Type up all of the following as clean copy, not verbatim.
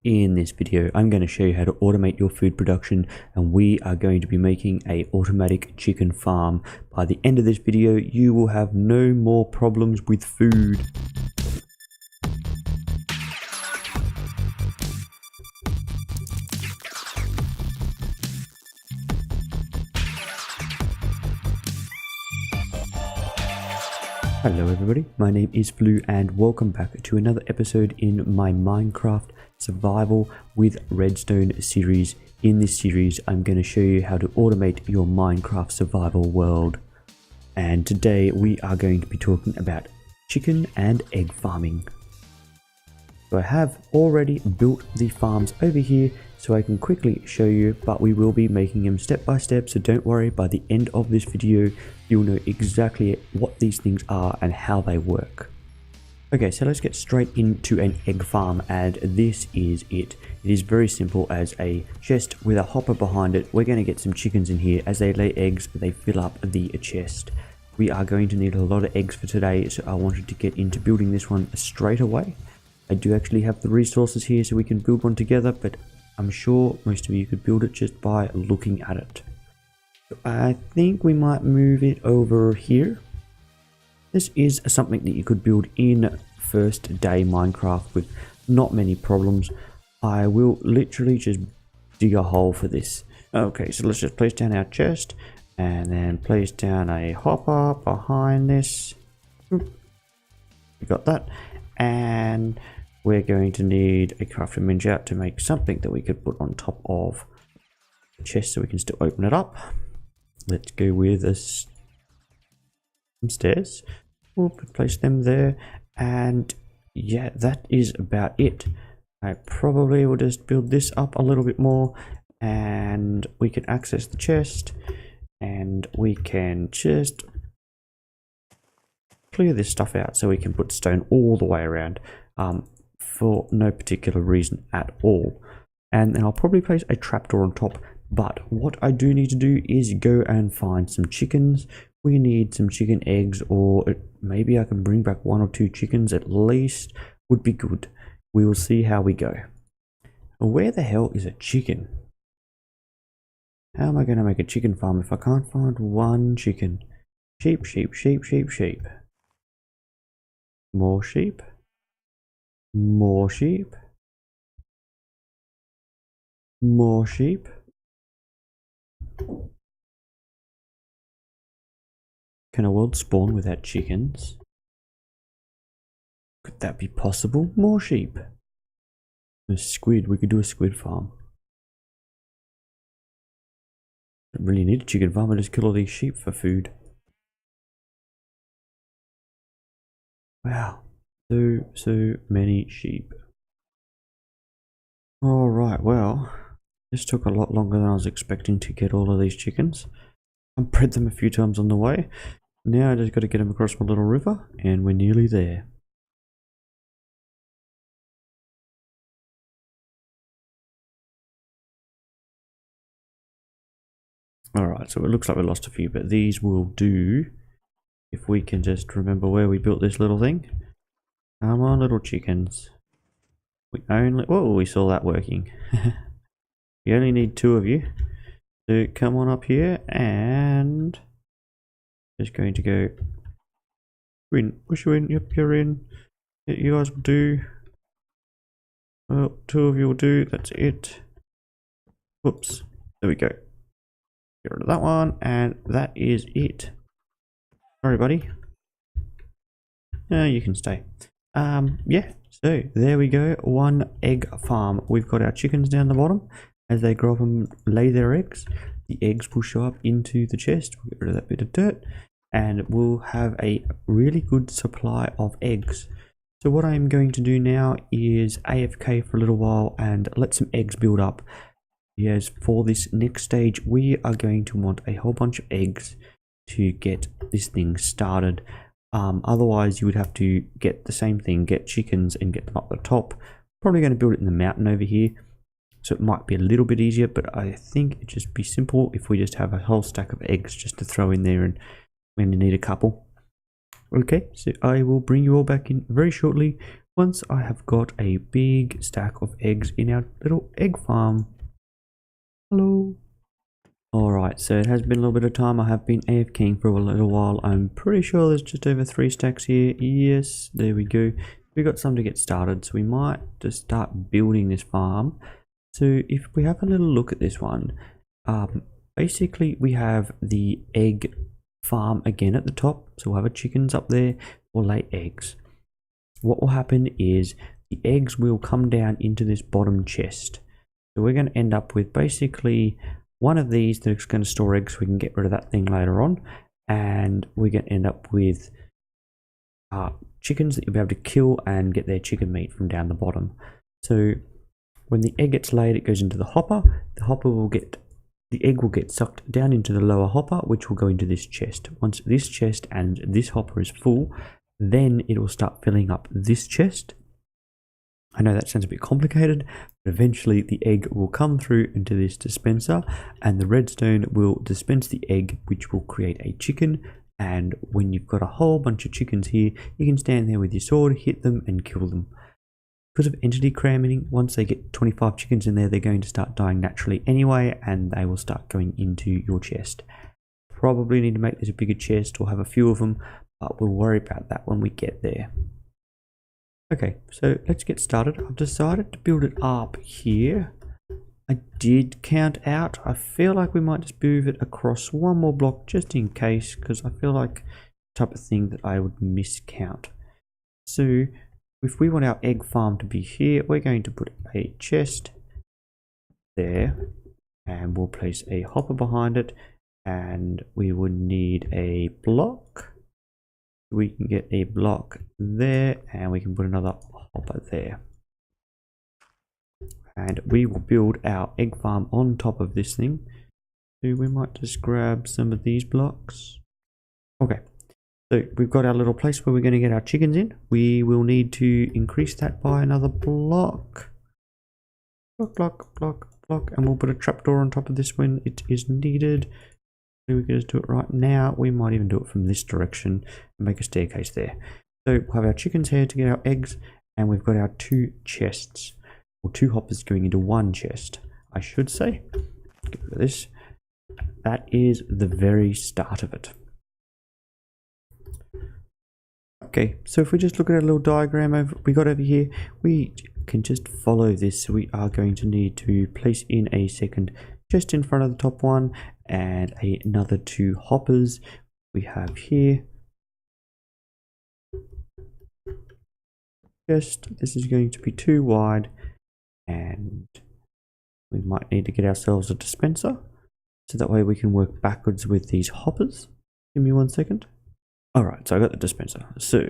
In this video, I'm going to show you how to automate your food production, and we are going to be making a automatic chicken farm. By the end of this video, you will have no more problems with food. Hello everybody, my name is Fuloo and welcome back to another episode in my Minecraft Survival with Redstone series. In this series, I'm going to show you how to automate your Minecraft survival world. And today we are going to be talking about chicken and egg farming. So I have already built the farms over here so I can quickly show you, but we will be making them step by step, so don't worry, by the end of this video you'll know exactly what these things are and how they work. Okay, so let's get straight into an egg farm, and this is it. It is very simple. As a chest with a hopper behind it, we're going to get some chickens in here. As they lay eggs, they fill up the chest. We are going to need a lot of eggs for today, so I wanted to get into building this one straight away. I do actually have the resources here so we can build one together, but I'm sure most of you could build it just by looking at it. So I think we might move it over here. This is something that you could build in first day Minecraft with not many problems. I will literally just dig a hole for this. Okay, so let's just place down our chest and then place down a hopper behind this. We got that. And we're going to need a crafting bench out to make something that we could put on top of the chest so we can still open it up. Let's go with some stairs. We'll place them there, and yeah, that is about it. I probably will just build this up a little bit more, and we can access the chest, and we can just clear this stuff out so we can put stone all the way around for no particular reason at all. And then I'll probably place a trapdoor on top, but what I do need to do is go and find some chickens. We need some chicken eggs, or maybe I can bring back 1 or 2 chickens at least, would be good. We will see how we go. Where the hell is a chicken? How am I going to make a chicken farm if I can't find one chicken? Sheep, sheep, sheep, sheep, sheep. More sheep. More sheep. More sheep. Can a world spawn without chickens? Could that be possible? More sheep. A squid. We could do a squid farm. Don't really need a chicken farm. I just kill all these sheep for food. Wow. So many sheep. Alright, well, this took a lot longer than I was expecting to get all of these chickens. I bred them a few times on the way. Now I just got to get them across my little river, and we're nearly there. Alright, so it looks like we lost a few, but these will do if we can just remember where we built this little thing. Come on, little chickens. We saw that working. You only need 2 of you. So come on up here, and just going to go in, push you in. Yep, you're in. You guys will do. Well, 2 of you will do. That's it. Whoops. There we go. Get rid of that one, and that is it. Sorry, buddy. No, you can stay. Yeah. So there we go. 1 egg farm. We've got our chickens down the bottom. As they grow up and lay their eggs, the eggs will show up into the chest. We'll get rid of that bit of dirt, and we'll have a really good supply of eggs. So what I'm going to do now is AFK for a little while and let some eggs build up. Yes, for this next stage, we are going to want a whole bunch of eggs to get this thing started. Otherwise, you would have to get the same thing, get chickens and get them up the top. Probably going to build it in the mountain over here. So it might be a little bit easier, but I think it'd just be simple if we just have a whole stack of eggs just to throw in there, and we only need a couple. Okay, so I will bring you all back in very shortly once I have got a big stack of eggs in our little egg farm. Hello. Alright, so it has been a little bit of time. I have been AFKing for a little while. I'm pretty sure there's just over 3 stacks here. Yes, there we go. We've got some to get started, so we might just start building this farm. So if we have a little look at this one, basically we have the egg farm again at the top. So we'll have our chickens up there, will lay eggs. What will happen is the eggs will come down into this bottom chest. So we're going to end up with basically one of these that's going to store eggs, so we can get rid of that thing later on. And we're going to end up with chickens that you'll be able to kill and get their chicken meat from down the bottom. So when the egg gets laid, it goes into the hopper. The egg will get sucked down into the lower hopper, which will go into this chest. Once this chest and this hopper is full, then it will start filling up this chest. I know that sounds a bit complicated, but eventually the egg will come through into this dispenser, and the redstone will dispense the egg, which will create a chicken. And when you've got a whole bunch of chickens here, you can stand there with your sword, hit them and kill them. Because of entity cramming, once they get 25 chickens in there, they're going to start dying naturally anyway, and they will start going into your chest. Probably need to make this a bigger chest or have a few of them, but we'll worry about that when we get there. Okay, so let's get started. I've decided to build it up here. I did count out. I feel like we might just move it across one more block just in case, because I feel like the type of thing that I would miscount. So if we want our egg farm to be here, we're going to put a chest there, and we'll place a hopper behind it, and we would need a block. We can get a block there, and we can put another hopper there. And we will build our egg farm on top of this thing. So we might just grab some of these blocks. Okay, so we've got our little place where we're going to get our chickens in. We will need to increase that by another block. Block, and we'll put a trapdoor on top of this when it is needed. We can just do it right now. We might even do it from this direction and make a staircase there. So we'll have our chickens here to get our eggs, and we've got our 2 chests, or 2 hoppers going into 1 chest, I should say. Get rid of this. That is the very start of it. Okay, so if we just look at our little diagram we got over here, we can just follow this. We are going to need to place in a second chest in front of the top one, and another 2 hoppers we have here. This is going to be too wide, and we might need to get ourselves a dispenser, so that way we can work backwards with these hoppers. Give me 1 second. Alright, so I got the dispenser. So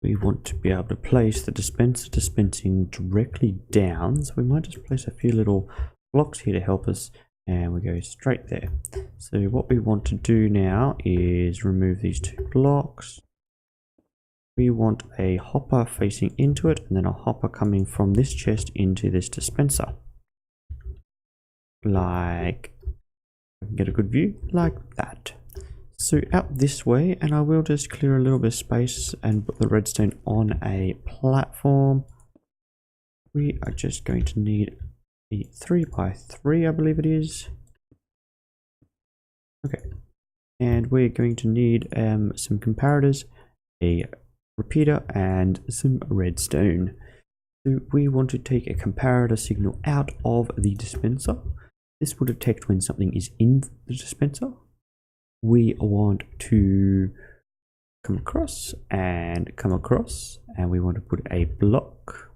we want to be able to place the dispenser dispensing directly down, so we might just place a few little blocks here to help us, and we go straight there. So what we want to do now is remove these 2 blocks. We want a hopper facing into it, and then a hopper coming from this chest into this dispenser. Like, get a good view, like that. So out this way, and I will just clear a little bit of space and put the redstone on a platform. We are just going to need a 3x3, I believe it is. Okay, and we're going to need some comparators, a repeater, and some redstone. So we want to take a comparator signal out of the dispenser. This will detect when something is in the dispenser. We want to come across, and we want to put a block.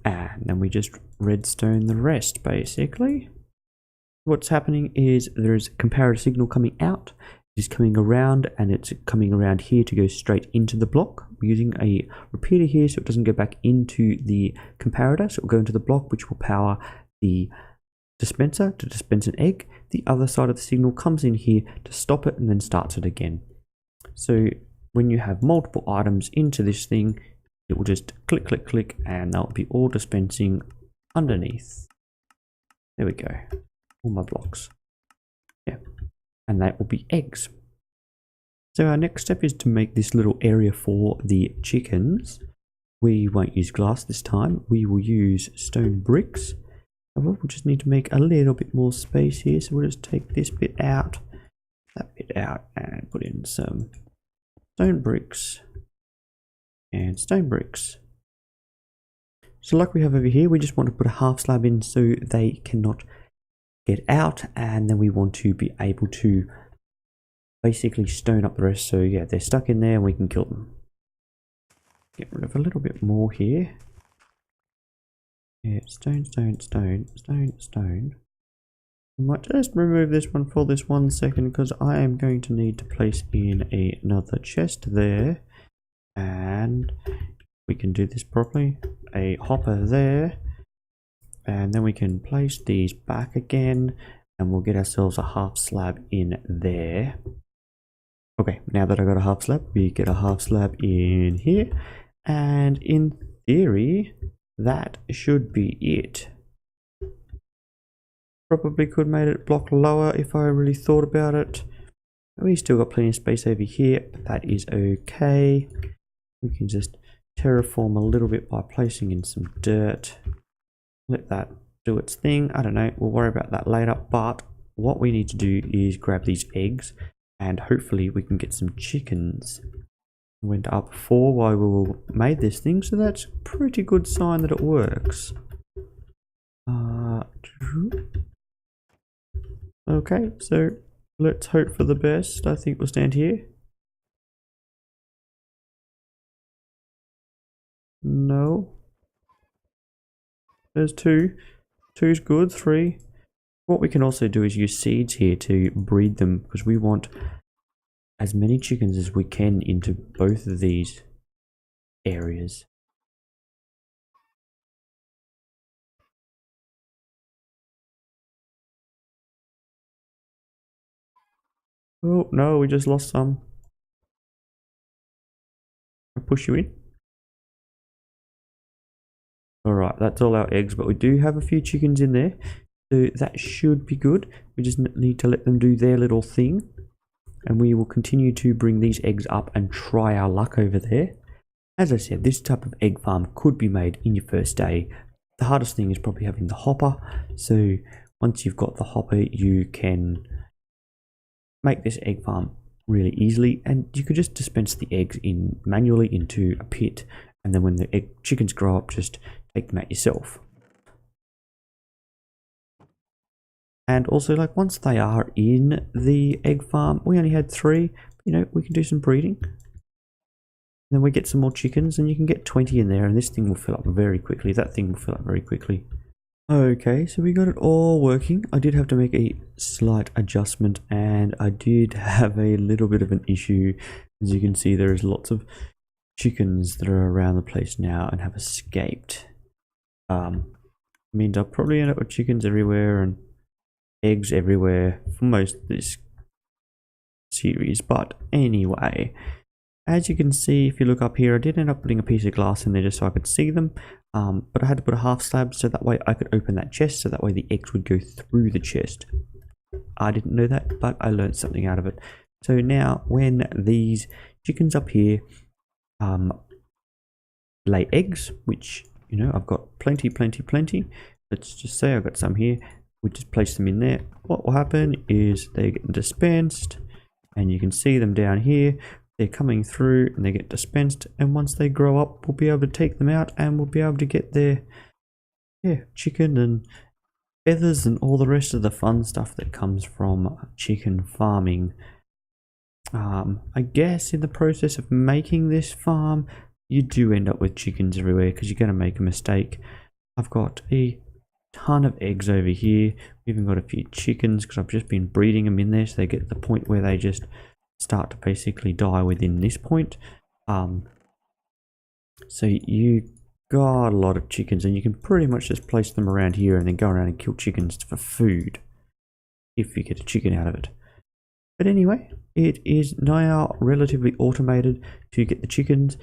And then we just redstone the rest, basically. What's happening is there's a comparator signal coming out. It's coming around, and it's coming around here to go straight into the block. We're using a repeater here so it doesn't go back into the comparator. So it will go into the block, which will power the dispenser to dispense an egg. The other side of the signal comes in here to stop it and then starts it again. So when you have multiple items into this thing, it will just click, click, click, and they'll be all dispensing underneath. There we go. All my blocks. Yeah. And that will be eggs. So our next step is to make this little area for the chickens. We won't use glass this time. We will use stone bricks. However, we'll just need to make a little bit more space here. So we'll just take this bit out, that bit out, and put in some stone bricks and stone bricks. So like we have over here, we just want to put a half slab in so they cannot get out, and then we want to be able to basically stone up the rest. So yeah, they're stuck in there and we can kill them. Get rid of a little bit more here. Yeah, stone, stone, stone, stone, stone. I might just remove this one for this 1 second because I am going to need to place in another chest there. And we can do this properly. A hopper there. And then we can place these back again. And we'll get ourselves a half slab in there. Okay, now that I got a half slab, we get a half slab in here. And in theory, that should be it. Probably could have made it block lower if I really thought about it. We still got plenty of space over here, but that is okay. We can just terraform a little bit by placing in some dirt. Let that do its thing. I don't know, we'll worry about that later. But what we need to do is grab these eggs and hopefully we can get some chickens. Went up 4 while we made this thing, so that's a pretty good sign that it works. Okay, so let's hope for the best. I think we'll stand here. No. There's 2. 2's good. 3. What we can also do is use seeds here to breed them, because we want as many chickens as we can into both of these areas. Oh no, we just lost some. I'll push you in. Alright, that's all our eggs, but we do have a few chickens in there, so that should be good. We just need to let them do their little thing, and we will continue to bring these eggs up and try our luck over there. As I said, this type of egg farm could be made in your first day. The hardest thing is probably having the hopper, so once you've got the hopper you can make this egg farm really easily, and you could just dispense the eggs in manually into a pit, and then when the chickens grow up, just take them out yourself. And also, like, once they are in the egg farm, we only had 3, you know, we can do some breeding. Then we get some more chickens and you can get 20 in there, and this thing will fill up very quickly. That thing will fill up very quickly. Okay, so we got it all working. I did have to make a slight adjustment, and I did have a little bit of an issue. As you can see, there is lots of chickens that are around the place now and have escaped. Means I'll probably end up with chickens everywhere and eggs everywhere for most of this series. But anyway, as you can see, if you look up here, I did end up putting a piece of glass in there just so I could see them. But I had to put a half slab so that way I could open that chest, so that way the eggs would go through the chest. I didn't know that, but I learned something out of it. So now when these chickens up here lay eggs, which, you know, I've got plenty. Let's just say I've got some here. We just place them in there. What will happen is they get dispensed, and you can see them down here. They're coming through and they get dispensed, and once they grow up, we'll be able to take them out and we'll be able to get their chicken and feathers and all the rest of the fun stuff that comes from chicken farming. I guess in the process of making this farm, you do end up with chickens everywhere because you're going to make a mistake. I've got a ton of eggs over here. We've even got a few chickens because I've just been breeding them in there, so they get to the point where they just start to basically die within this point. So you got a lot of chickens, and you can pretty much just place them around here and then go around and kill chickens for food if you get a chicken out of it. But anyway, it is now relatively automated to get the chickens.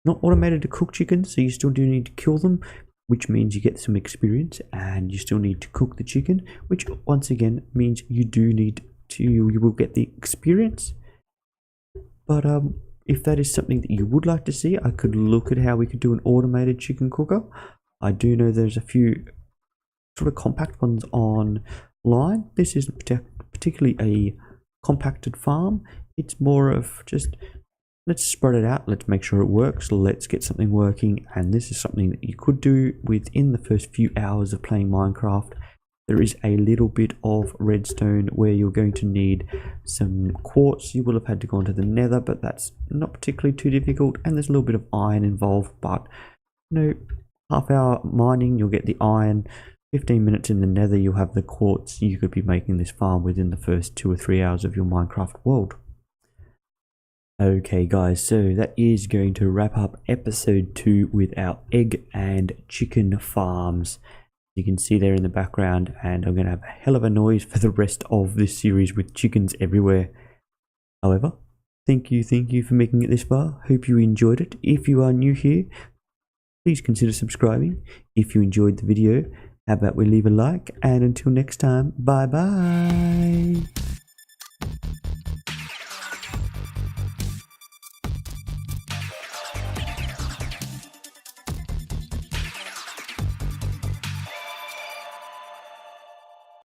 Not automated to cook chickens, so you still do need to kill them, which means you get some experience, and you still need to cook the chicken, which once again means you do need to, you will get the experience. But if that is something that you would like to see, I could look at how we could do an automated chicken cooker. I do know there's a few sort of compact ones online. This isn't particularly a compacted farm. It's more of just, let's spread it out, let's make sure it works, let's get something working. And this is something that you could do within the first few hours of playing Minecraft. There is a little bit of redstone where you're going to need some quartz. You will have had to go into the nether, but that's not particularly too difficult. And there's a little bit of iron involved, but you know, half-hour mining, you'll get the iron. 15 minutes in the nether, you'll have the quartz. You could be making this farm within the first 2 or 3 hours of your Minecraft world. Okay guys, so that is going to wrap up episode 2 with our egg and chicken farms. You can see there in the background, and I'm going to have a hell of a noise for the rest of this series with chickens everywhere. However, thank you for making it this far. Hope you enjoyed it. If you are new here, please consider subscribing. If you enjoyed the video, how about we leave a like, and until next time, bye bye.